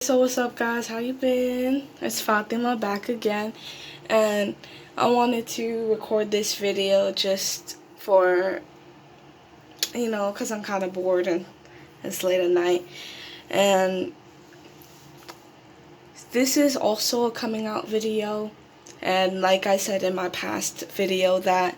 So what's up guys, how you been? It's Fatima back again, and I wanted to record this video just for, because I'm kind of bored and it's late at night. And this is also a coming out video, and like I said in my past video that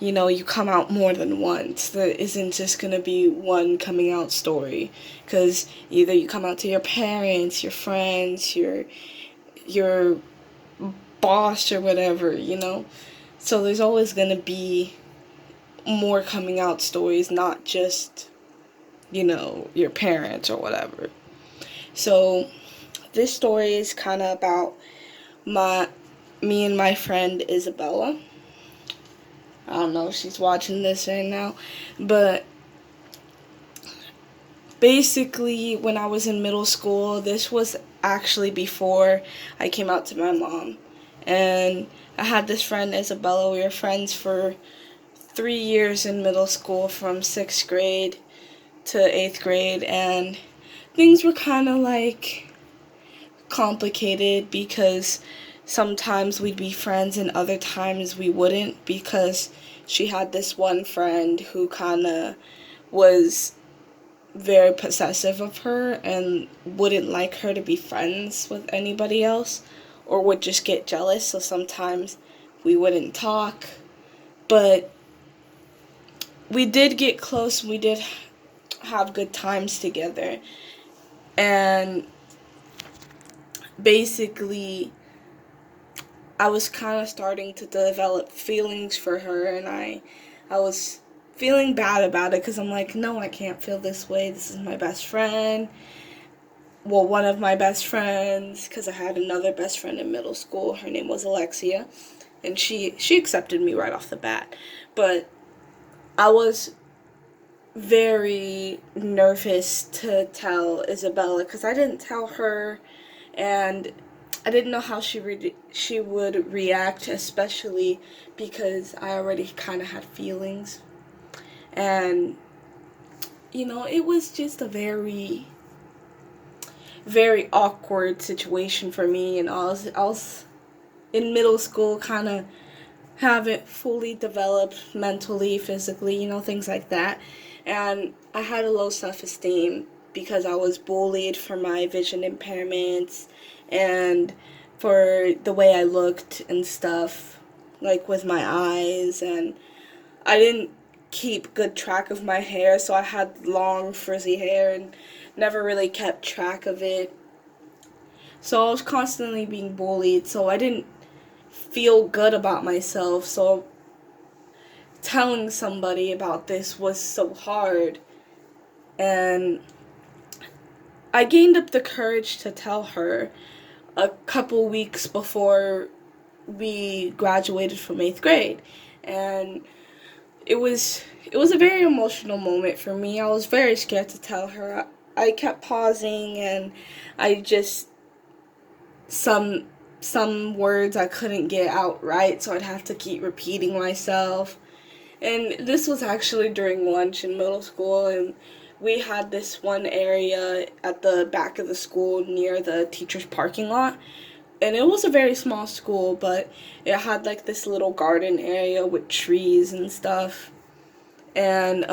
you come out more than once. There isn't just gonna be one coming out story, because either you come out to your parents, your friends, your boss or whatever, so there's always gonna be more coming out stories, not just your parents or whatever. So this story is kind of about me and my friend Isabella. I don't know if she's watching this right now, but basically when I was in middle school, this was actually before I came out to my mom, and I had this friend Isabella. We were friends for 3 years in middle school, from 6th grade to 8th grade, and things were kind of like complicated because sometimes we'd be friends and other times we wouldn't, because she had this one friend who kind of was very possessive of her and wouldn't like her to be friends with anybody else, or would just get jealous, so sometimes we wouldn't talk. But we did get close, we did have good times together, and basically I was kind of starting to develop feelings for her, and I was feeling bad about it because I'm like, no, I can't feel this way. This is my best friend. Well, one of my best friends, because I had another best friend in middle school. Her name was Alexia, and she accepted me right off the bat. But I was very nervous to tell Isabella because I didn't tell her, and I didn't know how she would react, especially because I already kind of had feelings. And, it was just a very, very awkward situation for me. And I was in middle school, kind of haven't fully developed mentally, physically, things like that. And I had a low self-esteem because I was bullied for my vision impairments and for the way I looked and stuff, like with my eyes. And I didn't keep good track of my hair, so I had long frizzy hair and never really kept track of it. So I was constantly being bullied, so I didn't feel good about myself. So telling somebody about this was so hard, and I gained up the courage to tell her a couple weeks before we graduated from 8th grade. And it was a very emotional moment for me. I was very scared to tell her. I kept pausing, and I just some words I couldn't get out right, so I'd have to keep repeating myself. And this was actually during lunch in middle school, and we had this one area at the back of the school near the teacher's parking lot. And it was a very small school, but it had like this little garden area with trees and stuff. And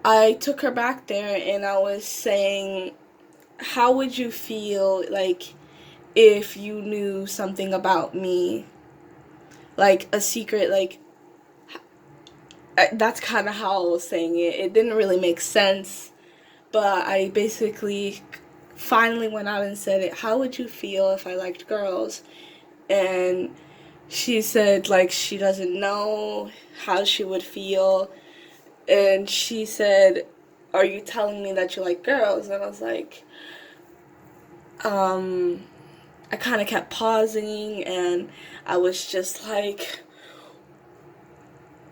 I took her back there, and I was saying, how would you feel like if you knew something about me, like a secret? Like, that's kind of how I was saying it. It didn't really make sense, but I basically finally went out and said it. How would you feel if I liked girls? And she said, like, she doesn't know how she would feel. And she said, are you telling me that you like girls? And I was like, I kind of kept pausing, and I was just like,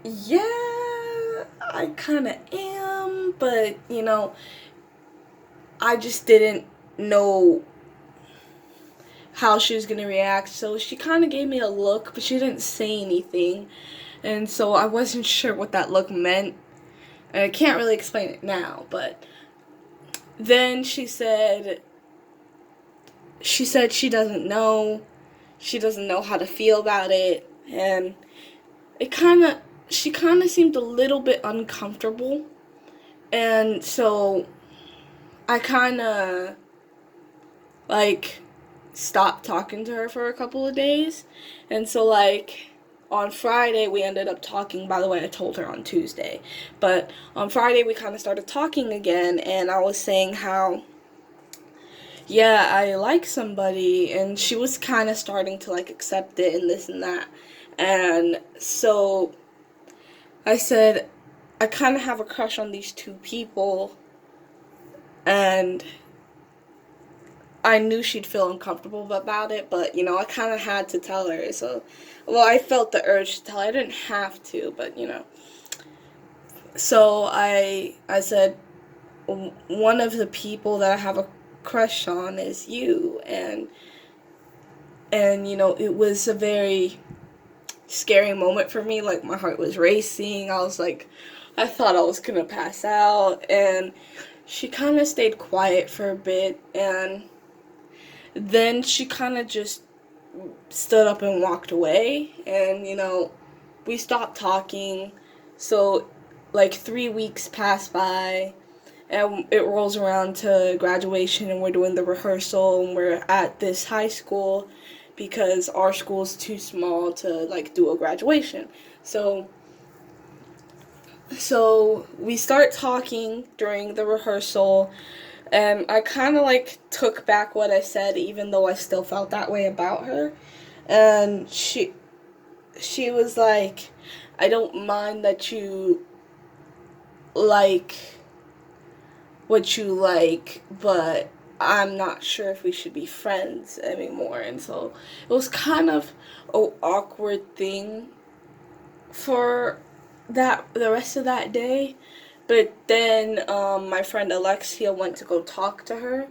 yeah, I kind of am, but, I just didn't know how she was going to react. So she kind of gave me a look, but she didn't say anything. And so I wasn't sure what that look meant. And I can't really explain it now, but then she said she doesn't know. She doesn't know how to feel about it, and it kind of she kind of seemed a little bit uncomfortable, and so I kind of like stopped talking to her for a couple of days. And so like on Friday we ended up talking. By the way, I told her on Tuesday, but on Friday we kind of started talking again, and I was saying how, yeah, I like somebody, and she was kind of starting to like accept it and this and that. And so I said I kind of have a crush on these two people, and I knew she'd feel uncomfortable about it, but I kind of had to tell her. So, well, I felt the urge to tell her. I didn't have to, but So I said one of the people that I have a crush on is you, and it was a very scary moment for me. Like my heart was racing. I was like, I thought I was gonna pass out, and she kind of stayed quiet for a bit, and then she kind of just stood up and walked away, and we stopped talking. So like 3 weeks pass by, and it rolls around to graduation, and we're doing the rehearsal, and we're at this high school because our school is too small to like do a graduation. So we start talking during the rehearsal, and I kind of like took back what I said, even though I still felt that way about her. And she was like, I don't mind that you like what you like, but I'm not sure if we should be friends anymore. And so it was kind of an awkward thing for the rest of that day. But then my friend Alexia went to go talk to her,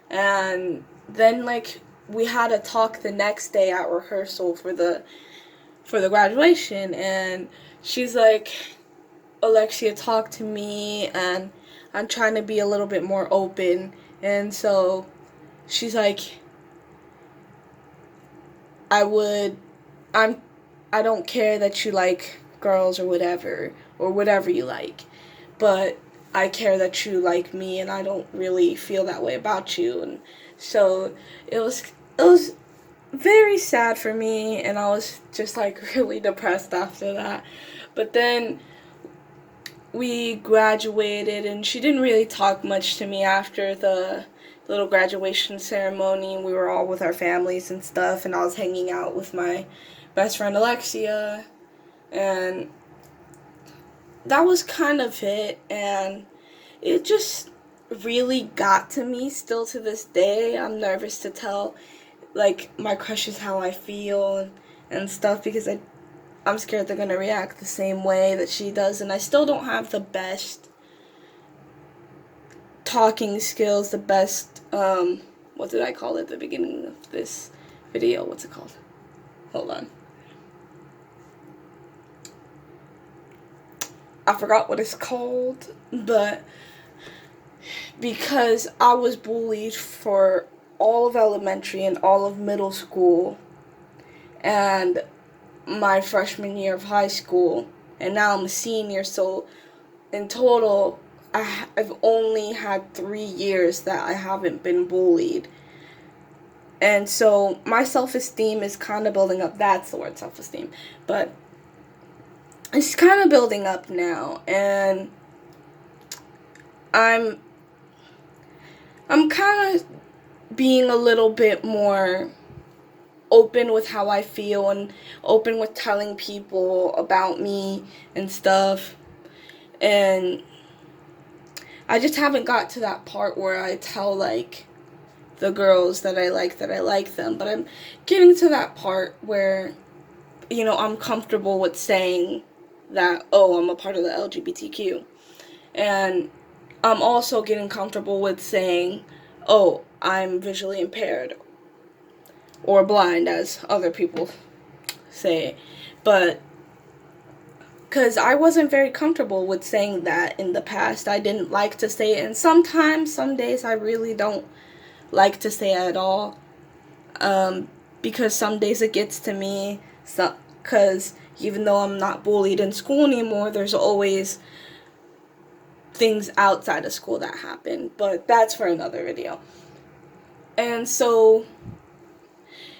and then like we had a talk the next day at rehearsal for the graduation, and she's like, Alexia, talk to me, and I'm trying to be a little bit more open. And so she's like, I would I'm I don't care that you like girls or whatever you like, but I care that you like me, and I don't really feel that way about you. And so it was very sad for me, and I was just like really depressed after that. But then we graduated, and she didn't really talk much to me after the little graduation ceremony. We were all with our families and stuff, and I was hanging out with my best friend Alexia, and that was kind of it. And it just really got to me. Still to this day, I'm nervous to tell like my crushes how I feel and stuff, because I'm scared they're gonna react the same way that she does, and I still don't have the best talking skills, the best what did I call it at the beginning of this video? What's it called? Hold on. I forgot what it's called, but because I was bullied for all of elementary and all of middle school and my freshman year of high school, and now I'm a senior, so in total I've only had 3 years that I haven't been bullied. And so my self-esteem is kind of building up. That's the word, self-esteem. But it's kind of building up now, and I'm kind of being a little bit more open with how I feel, and open with telling people about me and stuff. And I just haven't got to that part where I tell like the girls that I like them, but I'm getting to that part where I'm comfortable with saying that, oh, I'm a part of the LGBTQ. And I'm also getting comfortable with saying, oh, I'm visually impaired or blind, as other people say. But because I wasn't very comfortable with saying that in the past. I didn't like to say it, and sometimes, some days, I really don't like to say it at all, because some days it gets to me, because even though I'm not bullied in school anymore, there's always things outside of school that happen, but that's for another video. And so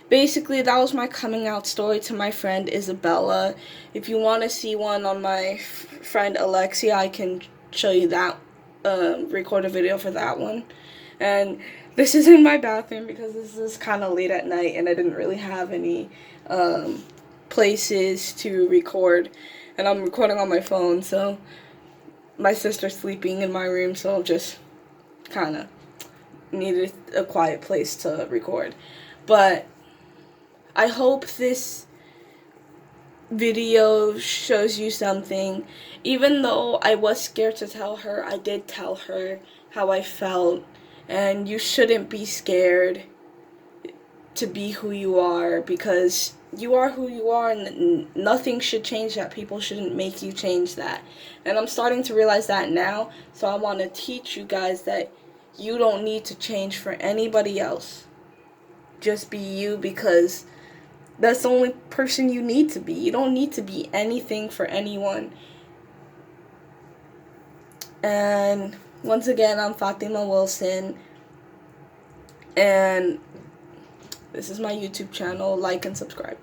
basically, that was my coming out story to my friend Isabella. If you want to see one on my friend Alexia, I can show you that, record a video for that one. And this is in my bathroom because this is kind of late at night and I didn't really have any places to record. And I'm recording on my phone, so my sister's sleeping in my room, so I'm just kind of needed a quiet place to record. But I hope this video shows you something. Even though I was scared to tell her, I did tell her how I felt. And you shouldn't be scared to be who you are, because you are who you are and nothing should change that. People shouldn't make you change that. And I'm starting to realize that now, so I want to teach you guys that you don't need to change for anybody else. Just be you, because that's the only person you need to be. You don't need to be anything for anyone. And once again, I'm Fatima Wilson, and this is my YouTube channel. Like and subscribe.